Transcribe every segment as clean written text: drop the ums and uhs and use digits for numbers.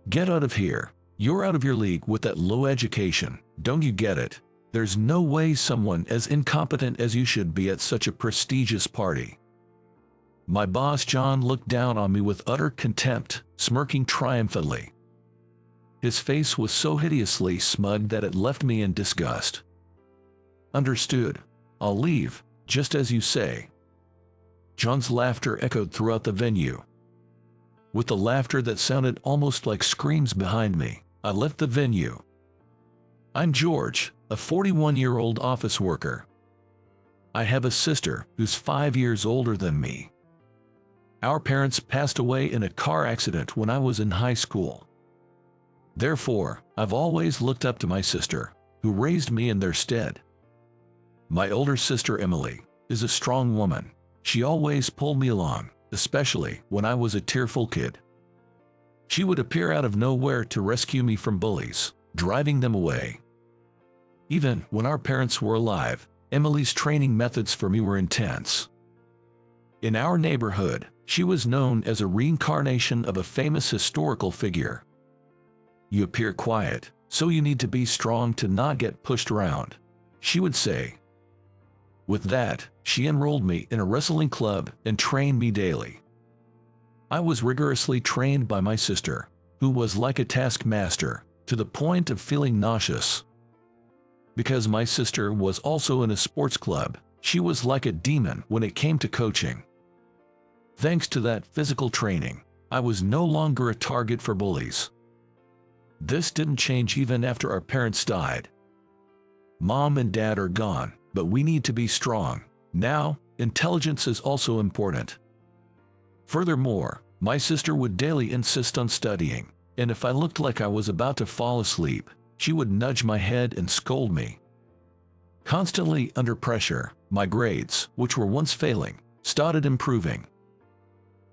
Get out of here. You're out of your league with that low education. Don't you get it? There's no way someone as incompetent as you should be at such a prestigious party. My boss John looked down on me with utter contempt, smirking triumphantly. His face was so hideously smug that it left me in disgust. Understood. I'll leave, just as you say. John's laughter echoed throughout the venue. With the laughter that sounded almost like screams behind me, I left the venue. I'm George, a 41-year-old office worker. I have a sister who's 5 years older than me. Our parents passed away in a car accident when I was in high school. Therefore, I've always looked up to my sister, who raised me in their stead. My older sister Emily is a strong woman. She always pulled me along, especially when I was a tearful kid. She would appear out of nowhere to rescue me from bullies, driving them away. Even when our parents were alive, Emily's training methods for me were intense. In our neighborhood, she was known as a reincarnation of a famous historical figure. You appear quiet, so you need to be strong to not get pushed around, she would say. With that, she enrolled me in a wrestling club and trained me daily. I was rigorously trained by my sister, who was like a taskmaster, to the point of feeling nauseous. Because my sister was also in a sports club, she was like a demon when it came to coaching. Thanks to that physical training, I was no longer a target for bullies. This didn't change even after our parents died. Mom and Dad are gone, but we need to be strong. Now, intelligence is also important. Furthermore, my sister would daily insist on studying, and if I looked like I was about to fall asleep, she would nudge my head and scold me. Constantly under pressure, my grades, which were once failing, started improving.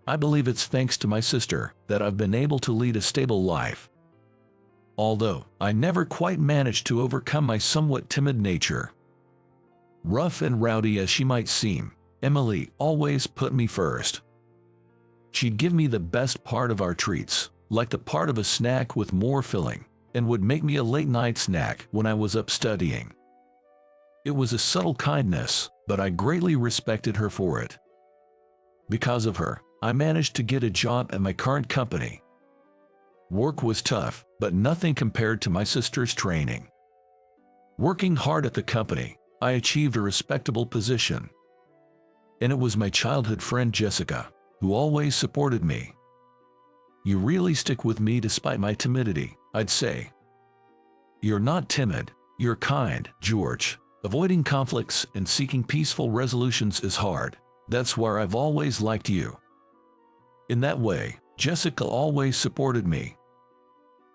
I believe it's thanks to my sister that I've been able to lead a stable life. Although I never quite managed to overcome my somewhat timid nature. Rough and rowdy as she might seem, Emily always put me first. She'd give me the best part of our treats, like the part of a snack with more filling, and would make me a late-night snack when I was up studying. It was a subtle kindness, but I greatly respected her for it. Because of her, I managed to get a job at my current company. Work was tough, but nothing compared to my sister's training. Working hard at the company, I achieved a respectable position. And it was my childhood friend Jessica, who always supported me. You really stick with me despite my timidity, I'd say. You're not timid, you're kind, George. Avoiding conflicts and seeking peaceful resolutions is hard. That's where I've always liked you. In that way, Jessica always supported me.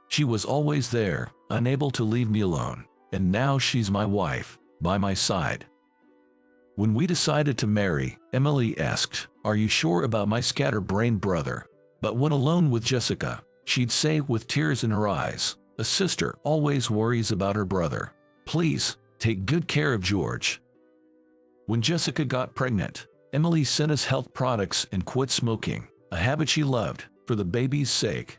She was always there, unable to leave me alone, and now she's my wife, by my side. When we decided to marry, Emily asked, "Are you sure about my scatterbrained brother?" But when alone with Jessica, she'd say with tears in her eyes, "A sister always worries about her brother. Please, take good care of George." When Jessica got pregnant, Emily sent us health products and quit smoking, a habit she loved, for the baby's sake.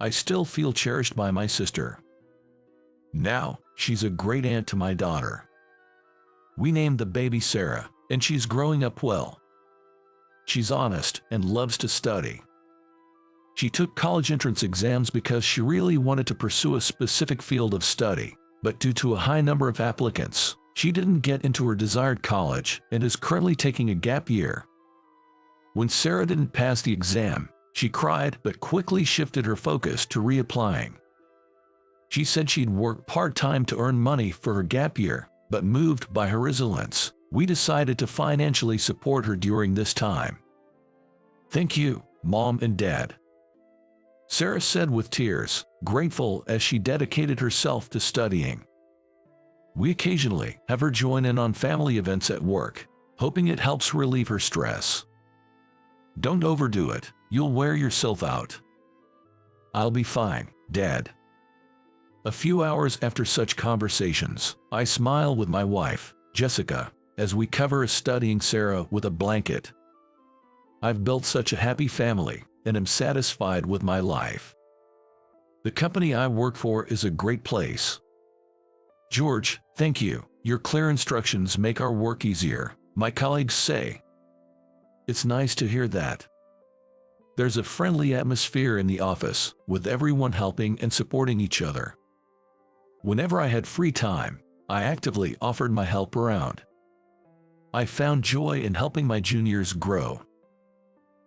I still feel cherished by my sister. Now, she's a great aunt to my daughter. We named the baby Sarah, and she's growing up well. She's honest and loves to study. She took college entrance exams because she really wanted to pursue a specific field of study, but due to a high number of applicants, she didn't get into her desired college and is currently taking a gap year. When Sarah didn't pass the exam, she cried but quickly shifted her focus to reapplying. She said she'd work part-time to earn money for her gap year, but moved by her resilience, we decided to financially support her during this time. "Thank you, Mom and Dad," Sarah said with tears, grateful as she dedicated herself to studying. We occasionally have her join in on family events at work, hoping it helps relieve her stress. "Don't overdo it, you'll wear yourself out." "I'll be fine, Dad." A few hours after such conversations, I smile with my wife, Jessica, as we cover a studying Sarah with a blanket. I've built such a happy family, and am satisfied with my life. The company I work for is a great place. George, thank you. Your clear instructions make our work easier, my colleagues say. It's nice to hear that. There's a friendly atmosphere in the office, with everyone helping and supporting each other. Whenever I had free time, I actively offered my help around. I found joy in helping my juniors grow.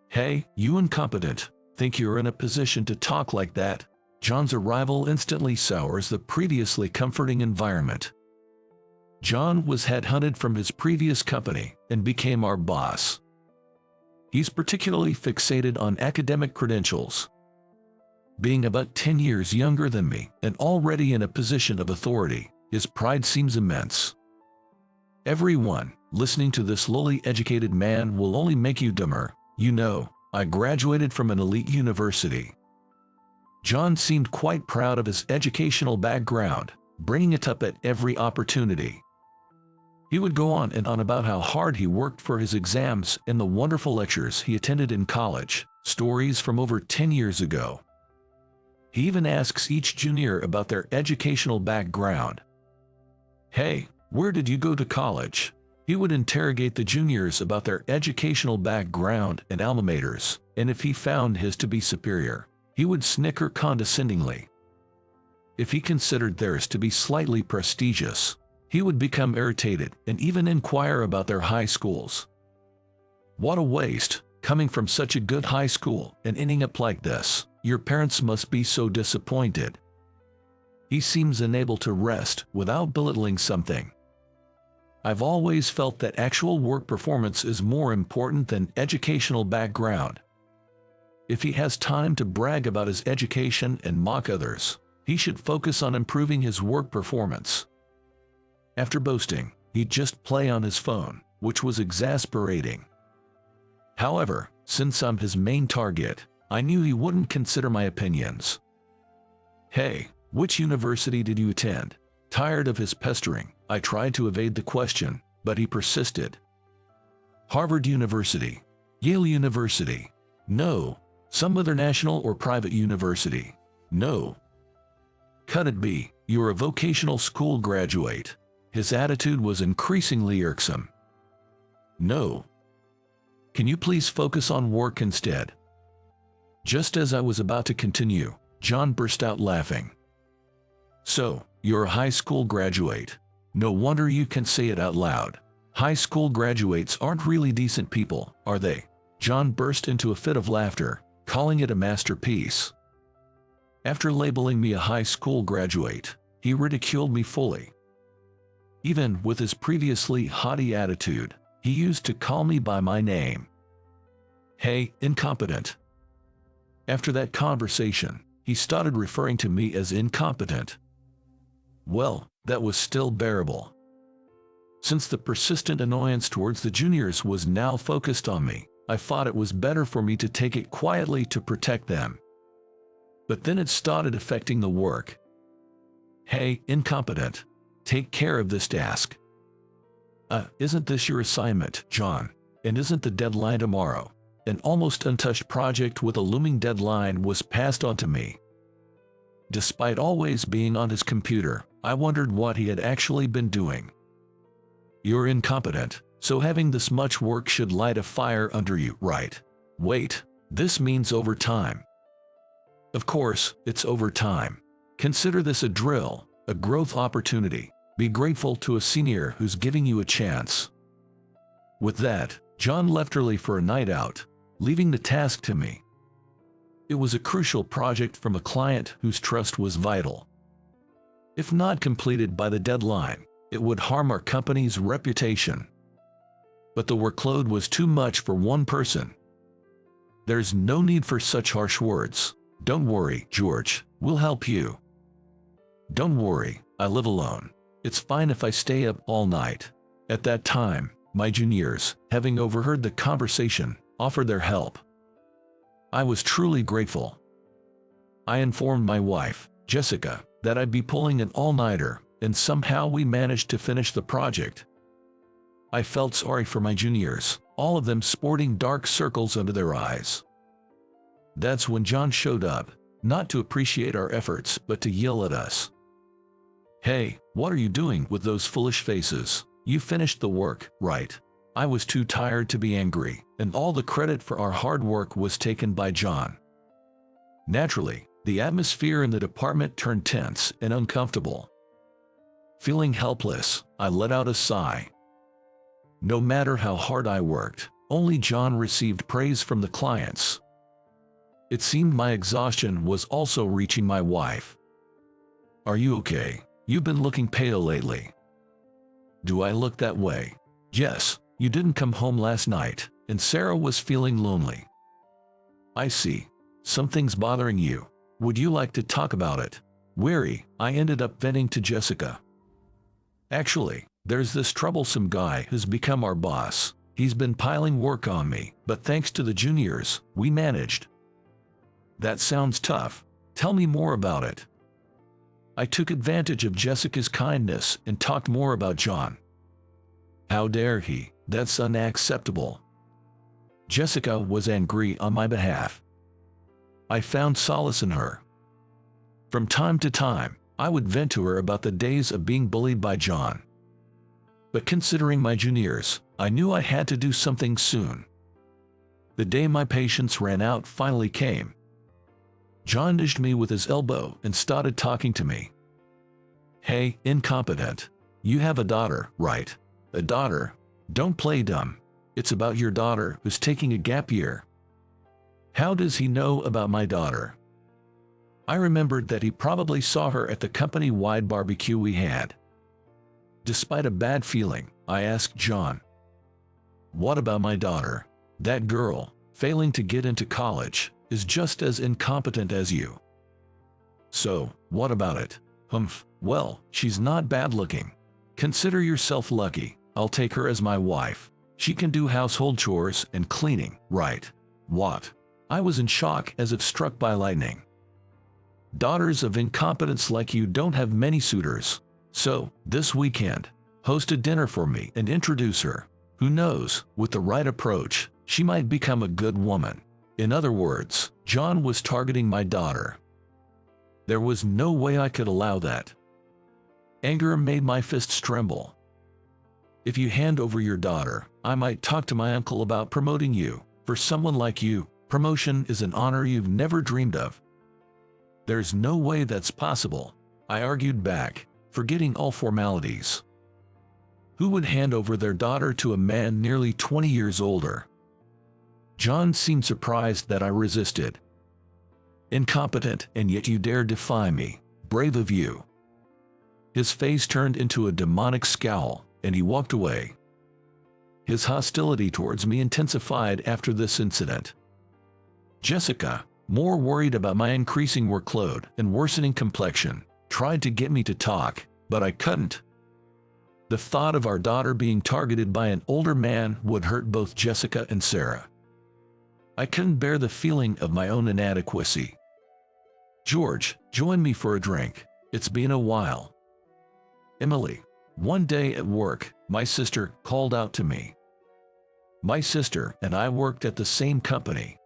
Hey, you incompetent, think you're in a position to talk like that? John's arrival instantly sours the previously comforting environment. John was headhunted from his previous company and became our boss. He's particularly fixated on academic credentials. Being about 10 years younger than me and already in a position of authority, his pride seems immense. Everyone listening to this lowly educated man will only make you dumber. You know, I graduated from an elite university. John seemed quite proud of his educational background, bringing it up at every opportunity. He would go on and on about how hard he worked for his exams and the wonderful lectures he attended in college, stories from over 10 years ago. He even asks each junior about their educational background. Hey, where did you go to college? He would interrogate the juniors about their educational background and alma maters, and if he found his to be superior, he would snicker condescendingly. If he considered theirs to be slightly prestigious, he would become irritated and even inquire about their high schools. What a waste, coming from such a good high school and ending up like this. Your parents must be so disappointed. He seems unable to rest without belittling something. I've always felt that actual work performance is more important than educational background. If he has time to brag about his education and mock others, he should focus on improving his work performance. After boasting, he'd just play on his phone, which was exasperating. However, since I'm his main target, I knew he wouldn't consider my opinions. Hey, which university did you attend? Tired of his pestering, I tried to evade the question, but he persisted. Harvard University. Yale University. No. Some other national or private university. No. Cut it B, you're a vocational school graduate. His attitude was increasingly irksome. No. Can you please focus on work instead? Just as I was about to continue, John burst out laughing. So, you're a high school graduate. No wonder you can say it out loud. High school graduates aren't really decent people, are they? John burst into a fit of laughter, calling it a masterpiece. After labeling me a high school graduate, he ridiculed me fully. Even with his previously haughty attitude, he used to call me by my name. Hey, incompetent. After that conversation, he started referring to me as incompetent. Well, that was still bearable. Since the persistent annoyance towards the juniors was now focused on me, I thought it was better for me to take it quietly to protect them. But then it started affecting the work. Hey, incompetent. Take care of this task. Isn't this your assignment, John? And isn't the deadline tomorrow? An almost untouched project with a looming deadline was passed on to me. Despite always being on his computer, I wondered what he had actually been doing. You're incompetent, so having this much work should light a fire under you, right? Wait, this means overtime. Of course, it's overtime. Consider this a drill, a growth opportunity. Be grateful to a senior who's giving you a chance. With that, John left early for a night out, leaving the task to me. It was a crucial project from a client whose trust was vital. If not completed by the deadline, it would harm our company's reputation. But the workload was too much for one person. There's no need for such harsh words. Don't worry, George, we'll help you. Don't worry, I live alone. It's fine if I stay up all night. At that time, my juniors, having overheard the conversation, offered their help. I was truly grateful. I informed my wife, Jessica, that I'd be pulling an all-nighter, and somehow we managed to finish the project. I felt sorry for my juniors, all of them sporting dark circles under their eyes. That's when John showed up. not to appreciate our efforts but to yell at us. "Hey, what are you doing with those foolish faces? You finished the work, right?" I was too tired to be angry, and all the credit for our hard work was taken by John. Naturally, the atmosphere in the department turned tense and uncomfortable. Feeling helpless, I let out a sigh. No matter how hard I worked, only John received praise from the clients. It seemed my exhaustion was also reaching my wife. "Are you okay? You've been looking pale lately." "Do I look that way?" "Yes, you didn't come home last night, and Sarah was feeling lonely." "I see. Something's bothering you. Would you like to talk about it?" Weary, I ended up venting to Jessica. "Actually, there's this troublesome guy who's become our boss. He's been piling work on me, but thanks to the juniors, we managed." "That sounds tough. Tell me more about it." I took advantage of Jessica's kindness and talked more about John. "How dare he? That's unacceptable." Jessica was angry on my behalf. I found solace in her. From time to time, I would vent to her about the days of being bullied by John. But considering my juniors, I knew I had to do something soon. The day my patience ran out finally came. John nudged me with his elbow and started talking to me. "Hey, incompetent. You have a daughter, right?" "A daughter? Don't play dumb. It's about your daughter who's taking a gap year." "How does he know about my daughter?" I remembered that he probably saw her at the company-wide barbecue we had. Despite a bad feeling, I asked John, "What about my daughter? That girl, failing to get into college, is just as incompetent as you." "So, what about it?" "Humph, well, she's not bad-looking. Consider yourself lucky. I'll take her as my wife. She can do household chores and cleaning, right?" "What?" I was in shock as if struck by lightning. "Daughters of incompetence like you don't have many suitors. So, this weekend, host a dinner for me and introduce her. Who knows, with the right approach, she might become a good woman." In other words, John was targeting my daughter. There was no way I could allow that. Anger made my fists tremble. "If you hand over your daughter, I might talk to my uncle about promoting you. For someone like you, promotion is an honor you've never dreamed of." "There's no way that's possible," I argued back, forgetting all formalities. Who would hand over their daughter to a man nearly 20 years older? John seemed surprised that I resisted. "Incompetent, and yet you dare defy me. Brave of you." His face turned into a demonic scowl, and he walked away. His hostility towards me intensified after this incident. Jessica, more worried about my increasing workload and worsening complexion, tried to get me to talk, but I couldn't. The thought of our daughter being targeted by an older man would hurt both Jessica and Sarah. I couldn't bear the feeling of my own inadequacy. "George, join me for a drink. It's been a while." "Emily." One day at work, my sister called out to me. My sister and I worked at the same company.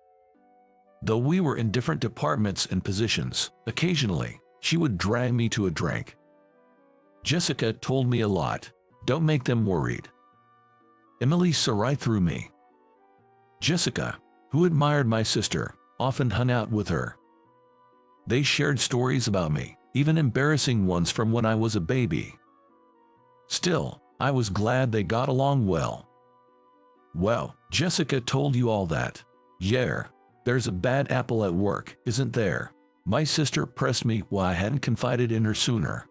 Though we were in different departments and positions, occasionally, she would drag me to a drink. "Jessica told me a lot. Don't make them worried." Emily saw right through me. Jessica, who admired my sister, often hung out with her. They shared stories about me, even embarrassing ones from when I was a baby. Still, I was glad they got along well. "Well, Jessica told you all that." "Yeah, there's a bad apple at work, isn't there?" My sister pressed me why I hadn't confided in her sooner.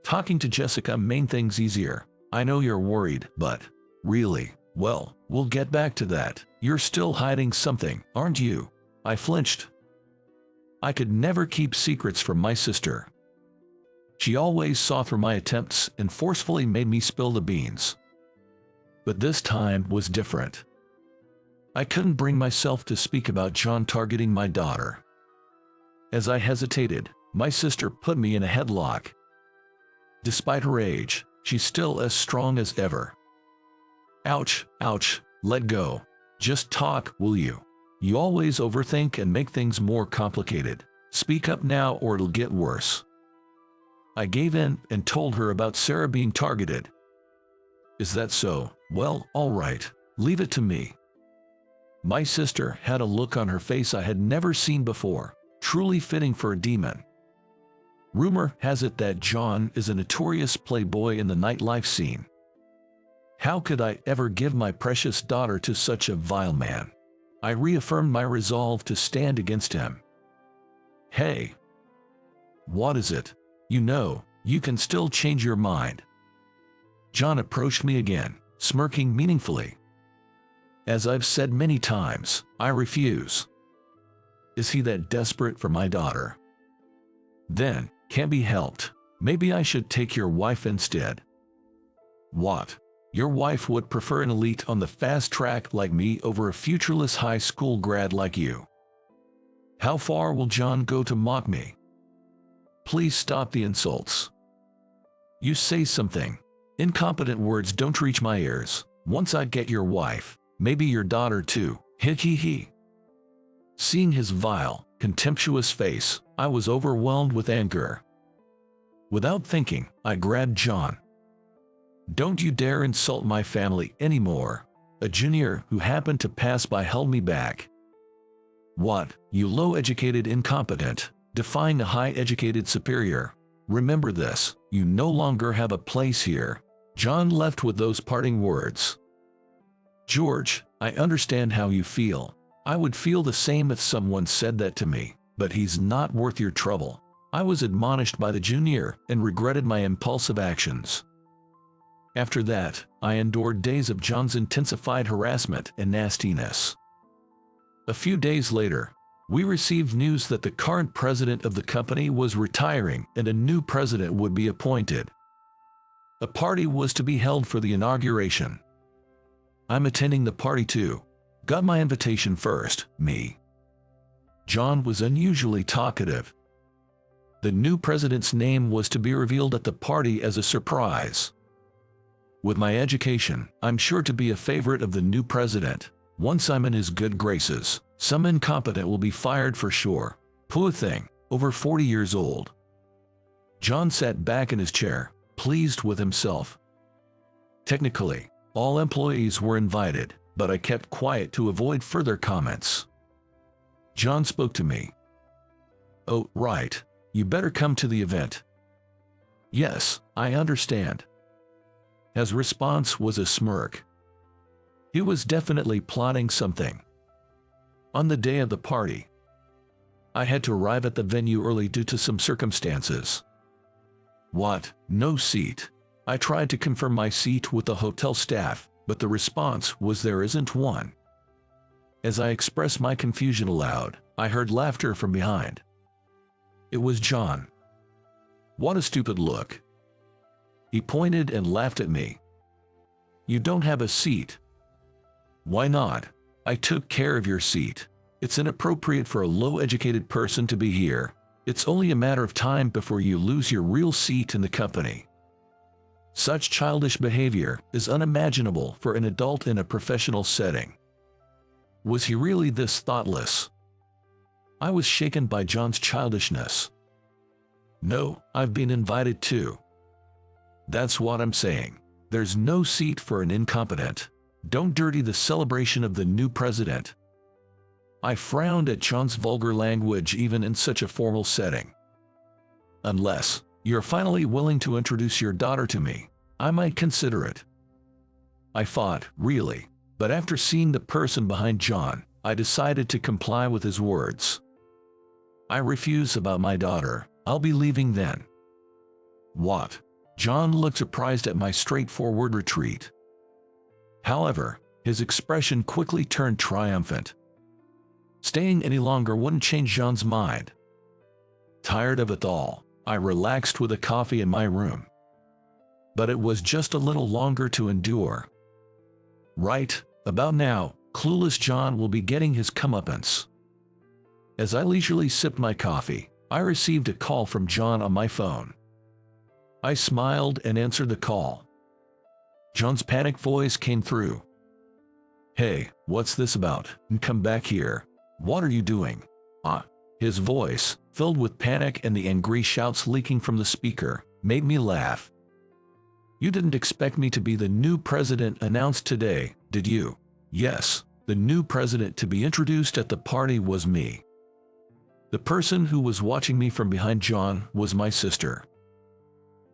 Talking to Jessica made things easier. "I know you're worried, but..." "Really? Well, we'll get back to that. You're still hiding something, aren't you?" I flinched. I could never keep secrets from my sister. She always saw through my attempts and forcefully made me spill the beans. But this time was different. I couldn't bring myself to speak about John targeting my daughter. As I hesitated, my sister put me in a headlock. Despite her age, she's still as strong as ever. "Ouch, ouch, let go. Just talk, will you?" You always overthink and make things more complicated. Speak up now or it'll get worse. I gave in and told her about Sarah being targeted. Is that so? Well, all right. Leave it to me. My sister had a look on her face I had never seen before, truly fitting for a demon. Rumor has it that John is a notorious playboy in the nightlife scene. How could I ever give my precious daughter to such a vile man? I reaffirmed my resolve to stand against him. Hey. What is it? You know, you can still change your mind. John approached me again, smirking meaningfully. As I've said many times, I refuse. Is he that desperate for my daughter? Then, can't be helped. Maybe I should take your wife instead. What? Your wife would prefer an elite on the fast track like me over a futureless high school grad like you. How far will John go to mock me? Please stop the insults. You say something. Incompetent words don't reach my ears. Once I get your wife, maybe your daughter too. He. Seeing his vile, contemptuous face, I was overwhelmed with anger. Without thinking, I grabbed John. Don't you dare insult my family anymore. A junior who happened to pass by held me back. What, you low-educated incompetent, defying a high-educated superior. Remember this, you no longer have a place here. John left with those parting words. George, I understand how you feel. I would feel the same if someone said that to me, but he's not worth your trouble. I was admonished by the junior and regretted my impulsive actions. After that, I endured days of John's intensified harassment and nastiness. A few days later, we received news that the current president of the company was retiring and a new president would be appointed. A party was to be held for the inauguration. I'm attending the party too. Got my invitation first, me. John was unusually talkative. The new president's name was to be revealed at the party as a surprise. With my education, I'm sure to be a favorite of the new president. Once I'm in his good graces, some incompetent will be fired for sure. Poor thing, over 40 years old. John sat back in his chair, pleased with himself. Technically, all employees were invited, but I kept quiet to avoid further comments. John spoke to me. Oh, right. You better come to the event. Yes, I understand. His response was a smirk. He was definitely plotting something. On the day of the party, I had to arrive at the venue early due to some circumstances. What? No seat? I tried to confirm my seat with the hotel staff, but the response was there isn't one. As I expressed my confusion aloud, I heard laughter from behind. It was John. What a stupid look. He pointed and laughed at me. You don't have a seat. Why not? I took care of your seat. It's inappropriate for a low-educated person to be here. It's only a matter of time before you lose your real seat in the company. Such childish behavior is unimaginable for an adult in a professional setting. Was he really this thoughtless? I was shaken by John's childishness. No, I've been invited too. That's what I'm saying. There's no seat for an incompetent. Don't dirty the celebration of the new president. I frowned at John's vulgar language even in such a formal setting. Unless you're finally willing to introduce your daughter to me, I might consider it. I thought, really, but after seeing the person behind John, I decided to comply with his words. I refuse about my daughter. I'll be leaving then. What? John looked surprised at my straightforward retreat. However, his expression quickly turned triumphant. Staying any longer wouldn't change John's mind. Tired of it all, I relaxed with a coffee in my room. But it was just a little longer to endure. Right, about now, clueless John will be getting his comeuppance. As I leisurely sipped my coffee, I received a call from John on my phone. I smiled and answered the call. John's panicked voice came through. "Hey, what's this about? Come back here. What are you doing?" His voice, filled with panic and the angry shouts leaking from the speaker, made me laugh. "You didn't expect me to be the new president announced today, did you?" Yes, the new president to be introduced at the party was me. The person who was watching me from behind John was my sister.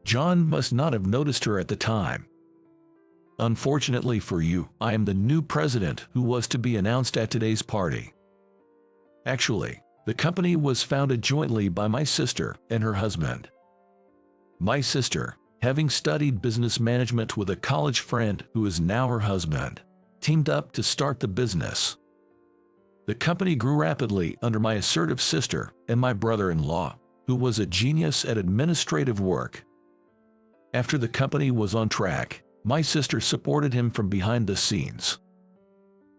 John must not have noticed her at the time. Unfortunately for you, I am the new president who was to be announced at today's party. Actually, the company was founded jointly by my sister and her husband. My sister, having studied business management with a college friend who is now her husband, teamed up to start the business. The company grew rapidly under my assertive sister and my brother-in-law, who was a genius at administrative work. After the company was on track, my sister supported him from behind the scenes.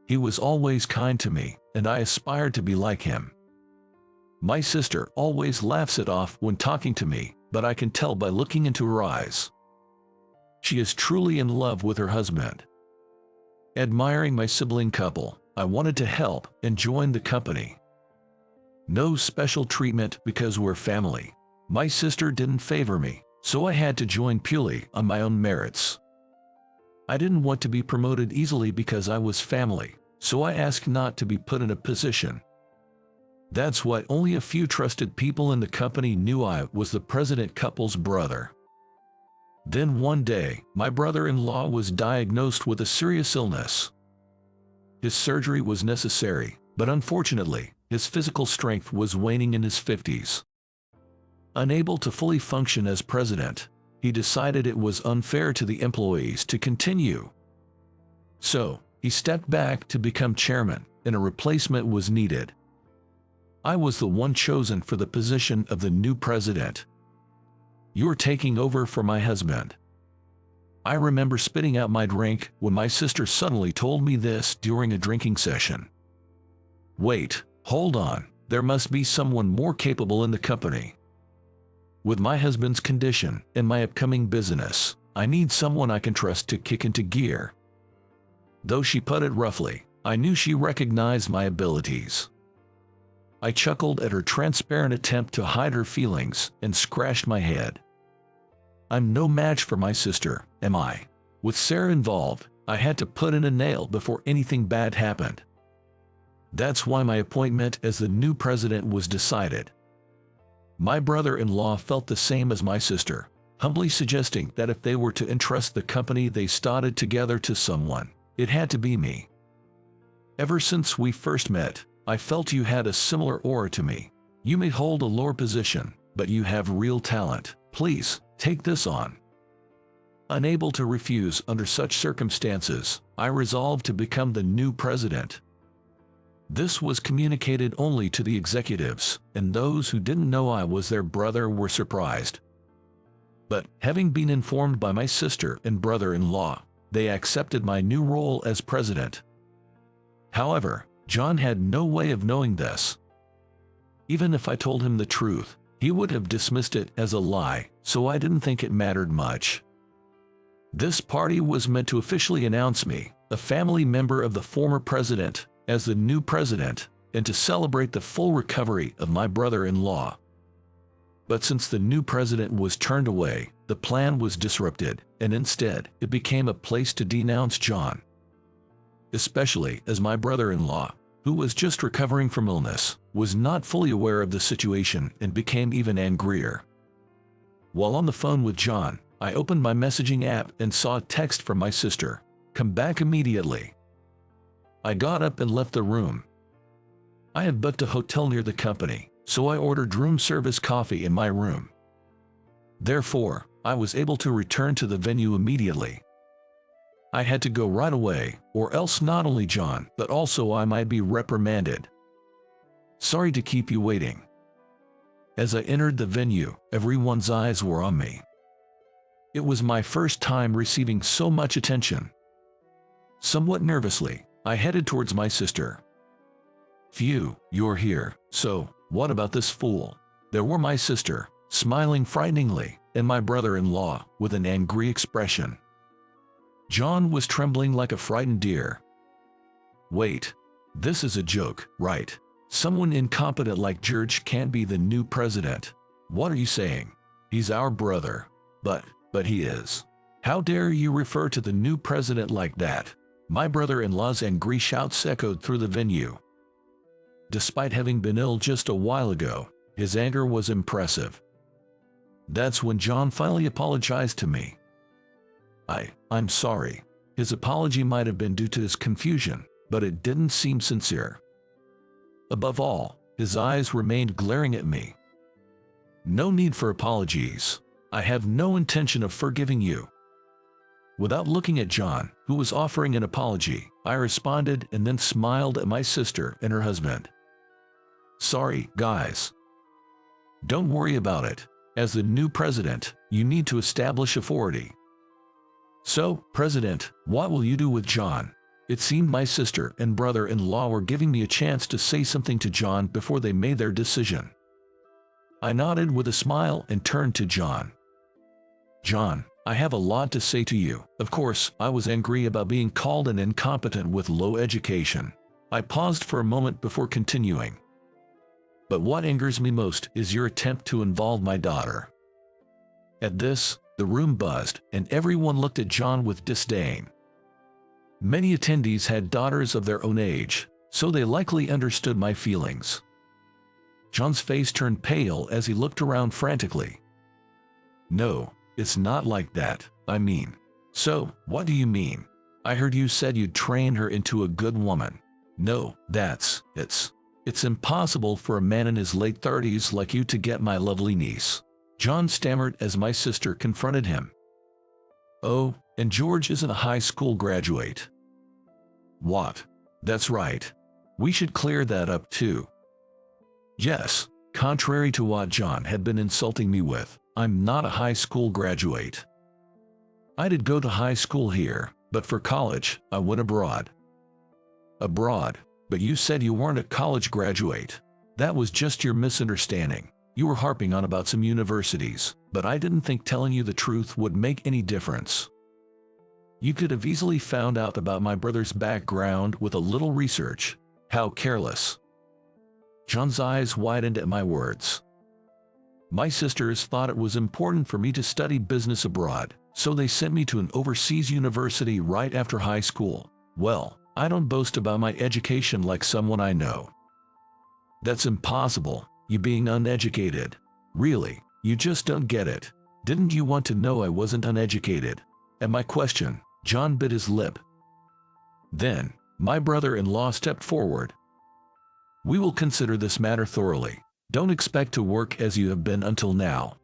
He was always kind to me, and I aspired to be like him. My sister always laughs it off when talking to me, but I can tell by looking into her eyes. She is truly in love with her husband. Admiring my sibling couple, I wanted to help and join the company. No special treatment because we're family. My sister didn't favor me, so I had to join purely on my own merits. I didn't want to be promoted easily because I was family, so I asked not to be put in a position. That's why only a few trusted people in the company knew I was the president couple's brother. Then one day, my brother-in-law was diagnosed with a serious illness. His surgery was necessary, but unfortunately, his physical strength was waning in his 50s. Unable to fully function as president, he decided it was unfair to the employees to continue. So, he stepped back to become chairman, and a replacement was needed. I was the one chosen for the position of the new president. "You're taking over for my husband." I remember spitting out my drink when my sister suddenly told me this during a drinking session. "Wait, hold on, there must be someone more capable in the company. With my husband's condition and my upcoming business, I need someone I can trust to kick into gear." Though she put it roughly, I knew she recognized my abilities. I chuckled at her transparent attempt to hide her feelings and scratched my head. "I'm no match for my sister, am I?" With Sarah involved, I had to put in a nail before anything bad happened. That's why my appointment as the new president was decided. My brother-in-law felt the same as my sister, humbly suggesting that if they were to entrust the company they started together to someone, it had to be me. "Ever since we first met, I felt you had a similar aura to me. You may hold a lower position, but you have real talent. Please, take this on." Unable to refuse under such circumstances, I resolved to become the new president. This was communicated only to the executives, and those who didn't know I was their brother were surprised. But, having been informed by my sister and brother-in-law, they accepted my new role as president. However, John had no way of knowing this. Even if I told him the truth, he would have dismissed it as a lie, so I didn't think it mattered much. This party was meant to officially announce me, a family member of the former president, as the new president, and to celebrate the full recovery of my brother-in-law. But since the new president was turned away, the plan was disrupted, and instead, it became a place to denounce John. Especially as my brother-in-law, who was just recovering from illness, was not fully aware of the situation and became even angrier. While on the phone with John, I opened my messaging app and saw a text from my sister, "Come back immediately." I got up and left the room. I had booked a hotel near the company, so I ordered room service coffee in my room. Therefore, I was able to return to the venue immediately. I had to go right away, or else not only John, but also I might be reprimanded. "Sorry to keep you waiting." As I entered the venue, everyone's eyes were on me. It was my first time receiving so much attention. Somewhat nervously, I headed towards my sister. "Phew, you're here, so what about this fool?" There were my sister, smiling frighteningly, and my brother-in-law, with an angry expression. John was trembling like a frightened deer. Wait. This is a joke, right? Someone incompetent like George can't be the new president. What are you saying? He's our brother. But he is. How dare you refer to the new president like that? My brother-in-law's angry shouts echoed through the venue. Despite having been ill just a while ago, his anger was impressive. That's when John finally apologized to me. I'm sorry. His apology might have been due to his confusion, but it didn't seem sincere. Above all, his eyes remained glaring at me. No need for apologies. I have no intention of forgiving you. Without looking at John, who was offering an apology, I responded and then smiled at my sister and her husband. Sorry, guys. Don't worry about it. As the new president, you need to establish authority. So, President, what will you do with John? It seemed my sister and brother-in-law were giving me a chance to say something to John before they made their decision. I nodded with a smile and turned to John. John, I have a lot to say to you. Of course, I was angry about being called an incompetent with low education. I paused for a moment before continuing. But what angers me most is your attempt to involve my daughter. At this, the room buzzed, and everyone looked at John with disdain. Many attendees had daughters of their own age, so they likely understood my feelings. John's face turned pale as he looked around frantically. No, it's not like that, I mean. So, what do you mean? I heard you said you'd train her into a good woman. No, it's impossible for a man in his late 30s like you to get my lovely niece. John stammered as my sister confronted him. Oh, and George isn't a high school graduate. What? That's right. We should clear that up too. Yes, contrary to what John had been insulting me with, I'm not a high school graduate. I did go to high school here, but for college, I went abroad. Abroad? But you said you weren't a college graduate. That was just your misunderstanding. You were harping on about some universities, but I didn't think telling you the truth would make any difference. You could have easily found out about my brother's background with a little research. How careless. John's eyes widened at my words. My sisters thought it was important for me to study business abroad, so they sent me to an overseas university right after high school. Well, I don't boast about my education like someone I know. That's impossible, you being uneducated. Really, you just don't get it. Didn't you want to know I wasn't uneducated? At my question, John bit his lip. Then, my brother-in-law stepped forward. We will consider this matter thoroughly. Don't expect to work as you have been until now.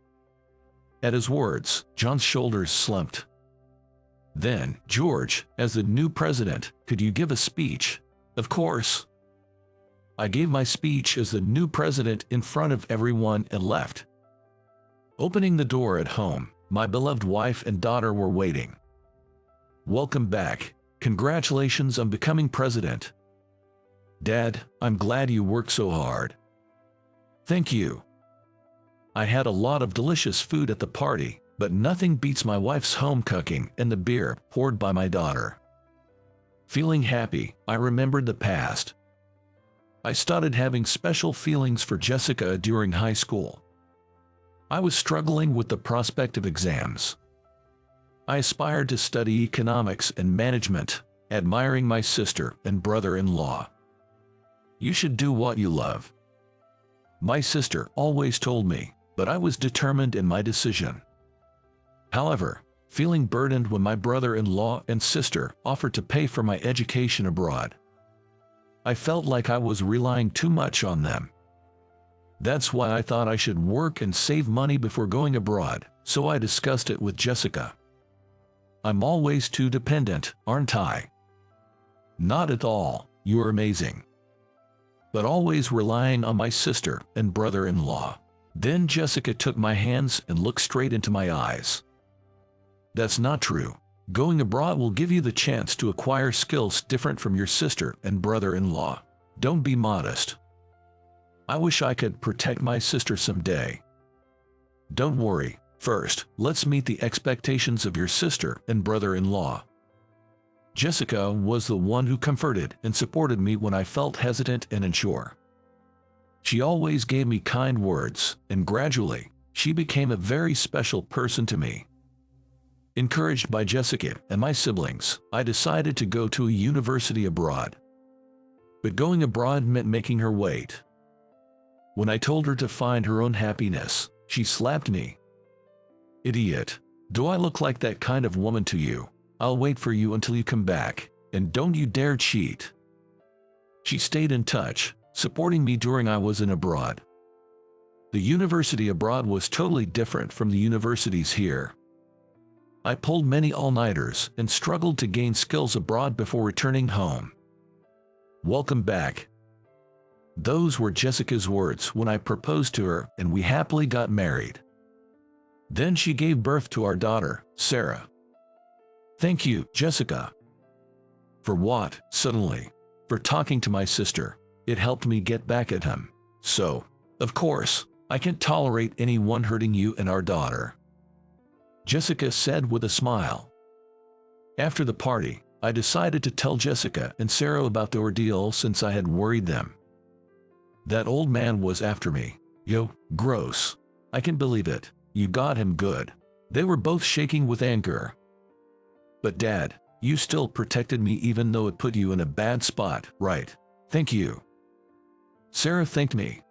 At his words, John's shoulders slumped. Then, George, as the new president, could you give a speech? Of course. I gave my speech as the new president in front of everyone and left. Opening the door at home, my beloved wife and daughter were waiting. Welcome back. Congratulations on becoming president. Dad, I'm glad you worked so hard. Thank you. I had a lot of delicious food at the party, but nothing beats my wife's home cooking and the beer poured by my daughter. Feeling happy, I remembered the past. I started having special feelings for Jessica during high school. I was struggling with the prospect of exams. I aspired to study economics and management, admiring my sister and brother-in-law. You should do what you love. My sister always told me, but I was determined in my decision. However, feeling burdened when my brother-in-law and sister offered to pay for my education abroad, I felt like I was relying too much on them. That's why I thought I should work and save money before going abroad, so I discussed it with Jessica. I'm always too dependent, aren't I? Not at all, you're amazing. But always relying on my sister and brother-in-law. Then Jessica took my hands and looked straight into my eyes. That's not true. Going abroad will give you the chance to acquire skills different from your sister and brother-in-law. Don't be modest. I wish I could protect my sister someday. Don't worry. First, let's meet the expectations of your sister and brother-in-law. Jessica was the one who comforted and supported me when I felt hesitant and unsure. She always gave me kind words, and gradually, she became a very special person to me. Encouraged by Jessica and my siblings, I decided to go to a university abroad. But going abroad meant making her wait. When I told her to find her own happiness, she slapped me. "Idiot. Do I look like that kind of woman to you? I'll wait for you until you come back, and don't you dare cheat." She stayed in touch, supporting me during I was in abroad. The university abroad was totally different from the universities here. I pulled many all-nighters and struggled to gain skills abroad before returning home. "Welcome back." Those were Jessica's words when I proposed to her, and we happily got married. Then she gave birth to our daughter, Sarah. "Thank you, Jessica." "For what?" Suddenly. "For talking to my sister. It helped me get back at him. So, of course, I can't tolerate anyone hurting you and our daughter," Jessica said with a smile. After the party, I decided to tell Jessica and Sarah about the ordeal since I had worried them. "That old man was after me." "Yo, gross. I can believe it. You got him good." They were both shaking with anger. "But Dad, you still protected me even though it put you in a bad spot, right?" "Thank you." Sarah thanked me.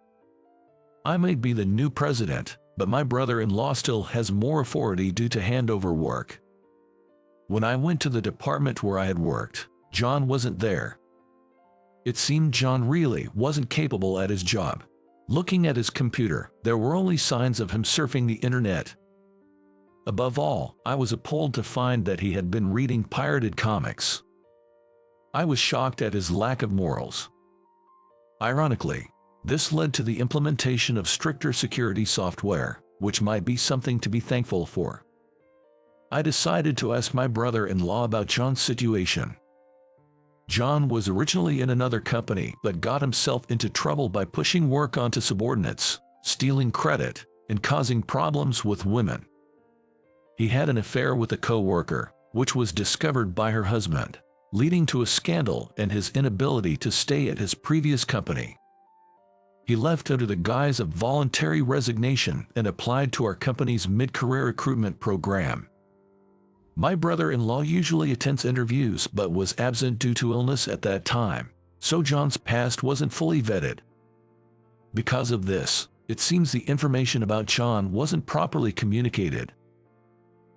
"I may be the new president, but my brother-in-law still has more authority due to handover work." When I went to the department where I had worked, John wasn't there. It seemed John really wasn't capable at his job. Looking at his computer, there were only signs of him surfing the internet. Above all, I was appalled to find that he had been reading pirated comics. I was shocked at his lack of morals. Ironically, this led to the implementation of stricter security software, which might be something to be thankful for. I decided to ask my brother-in-law about John's situation. John was originally in another company but got himself into trouble by pushing work onto subordinates, stealing credit, and causing problems with women. He had an affair with a co-worker, which was discovered by her husband, leading to a scandal and his inability to stay at his previous company. He left under the guise of voluntary resignation and applied to our company's mid-career recruitment program. My brother-in-law usually attends interviews but was absent due to illness at that time, so John's past wasn't fully vetted. Because of this, it seems the information about John wasn't properly communicated.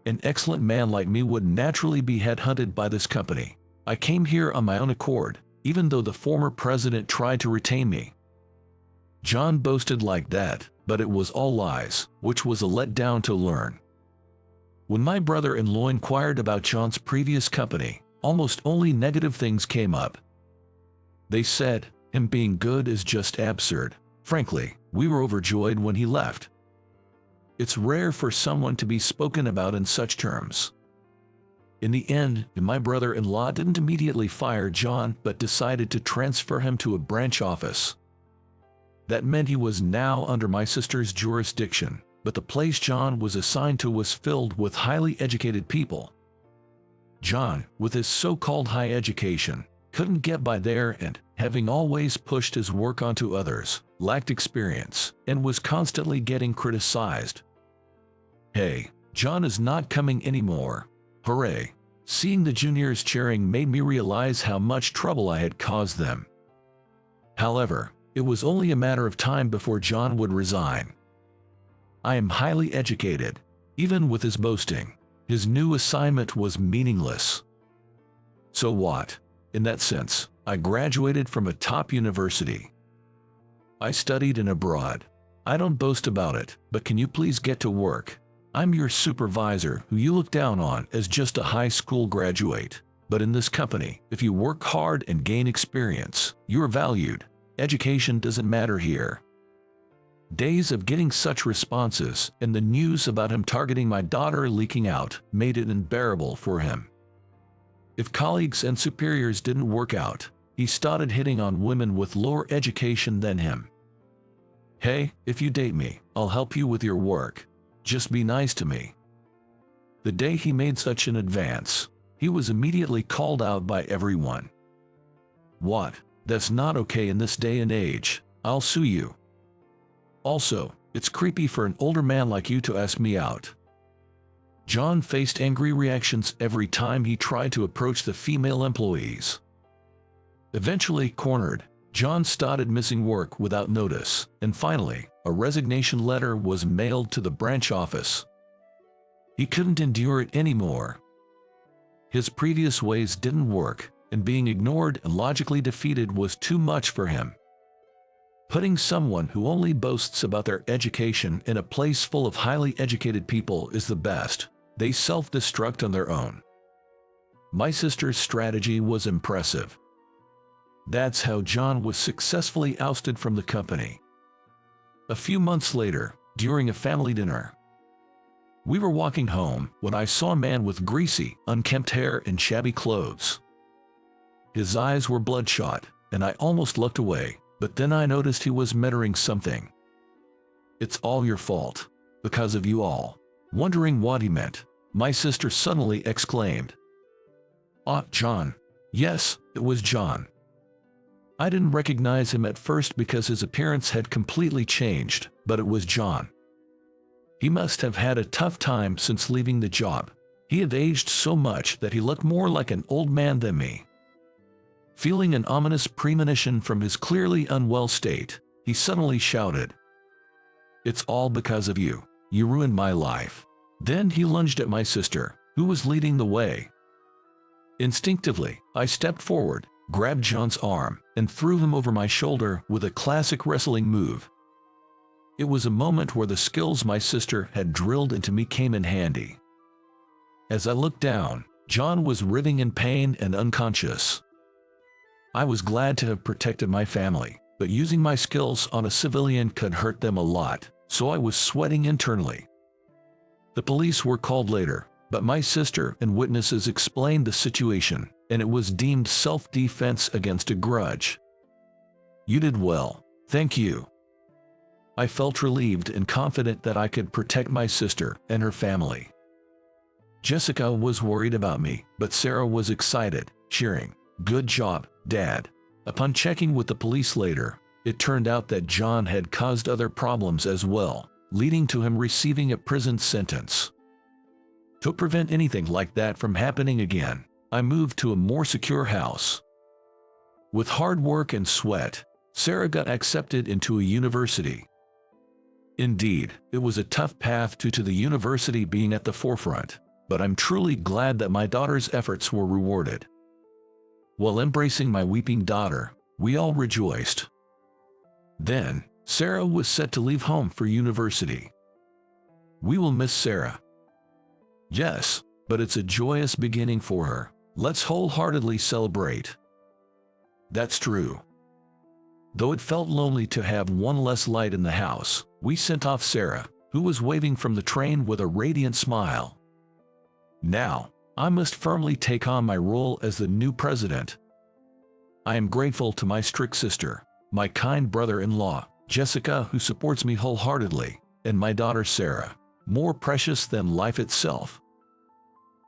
An excellent man like me would naturally be headhunted by this company. I came here on my own accord, even though the former president tried to retain me. John boasted like that, but it was all lies, which was a letdown to learn. When my brother-in-law inquired about John's previous company, almost only negative things came up. They said, him being good is just absurd. Frankly, we were overjoyed when he left. It's rare for someone to be spoken about in such terms. In the end, my brother-in-law didn't immediately fire John but decided to transfer him to a branch office. That meant he was now under my sister's jurisdiction, but the place John was assigned to was filled with highly educated people. John, with his so-called high education, couldn't get by there and, having always pushed his work onto others, lacked experience, and was constantly getting criticized. "Hey, John is not coming anymore. Hooray!" Seeing the juniors cheering made me realize how much trouble I had caused them. However, it was only a matter of time before John would resign. I am highly educated. Even with his boasting, his new assignment was meaningless. So what? In that sense, I graduated from a top university. I studied in abroad. I don't boast about it, but can you please get to work? I'm your supervisor who you look down on as just a high school graduate. But in this company, if you work hard and gain experience, you're valued. Education doesn't matter here. Days of getting such responses and the news about him targeting my daughter leaking out made it unbearable for him. If colleagues and superiors didn't work out, he started hitting on women with lower education than him. "Hey, if you date me, I'll help you with your work. Just be nice to me." The day he made such an advance, he was immediately called out by everyone. "What? That's not okay in this day and age. I'll sue you. Also, it's creepy for an older man like you to ask me out." John faced angry reactions every time he tried to approach the female employees. Eventually cornered, John started missing work without notice, and finally, a resignation letter was mailed to the branch office. He couldn't endure it anymore. His previous ways didn't work, and being ignored and logically defeated was too much for him. Putting someone who only boasts about their education in a place full of highly educated people is the best. They self-destruct on their own. My sister's strategy was impressive. That's how John was successfully ousted from the company. A few months later, during a family dinner, we were walking home when I saw a man with greasy, unkempt hair and shabby clothes. His eyes were bloodshot, and I almost looked away, but then I noticed he was muttering something. "It's all your fault. Because of you all." Wondering what he meant, my sister suddenly exclaimed, "Ah, John." Yes, it was John. I didn't recognize him at first because his appearance had completely changed, but it was John. He must have had a tough time since leaving the job. He had aged so much that he looked more like an old man than me. Feeling an ominous premonition from his clearly unwell state, he suddenly shouted, "It's all because of you. You ruined my life." Then he lunged at my sister, who was leading the way. Instinctively, I stepped forward, grabbed John's arm, and threw him over my shoulder with a classic wrestling move. It was a moment where the skills my sister had drilled into me came in handy. As I looked down, John was writhing in pain and unconscious. I was glad to have protected my family, but using my skills on a civilian could hurt them a lot, so I was sweating internally. The police were called later, but my sister and witnesses explained the situation, and it was deemed self-defense against a grudge. "You did well. Thank you." I felt relieved and confident that I could protect my sister and her family. Jessica was worried about me, but Sarah was excited, cheering, "Good job, Dad." Upon checking with the police later, it turned out that John had caused other problems as well, leading to him receiving a prison sentence. To prevent anything like that from happening again, I moved to a more secure house. With hard work and sweat, Sarah got accepted into a university. Indeed, it was a tough path due to the university being at the forefront, but I'm truly glad that my daughter's efforts were rewarded. While embracing my weeping daughter, we all rejoiced. Then, Sarah was set to leave home for university. We will miss Sarah. Yes, but it's a joyous beginning for her. Let's wholeheartedly celebrate. That's true. Though it felt lonely to have one less light in the house, we sent off Sarah, who was waving from the train with a radiant smile. Now, I must firmly take on my role as the new president. I am grateful to my strict sister, my kind brother-in-law, Jessica, who supports me wholeheartedly, and my daughter Sarah, more precious than life itself.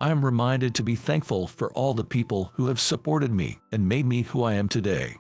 I am reminded to be thankful for all the people who have supported me and made me who I am today.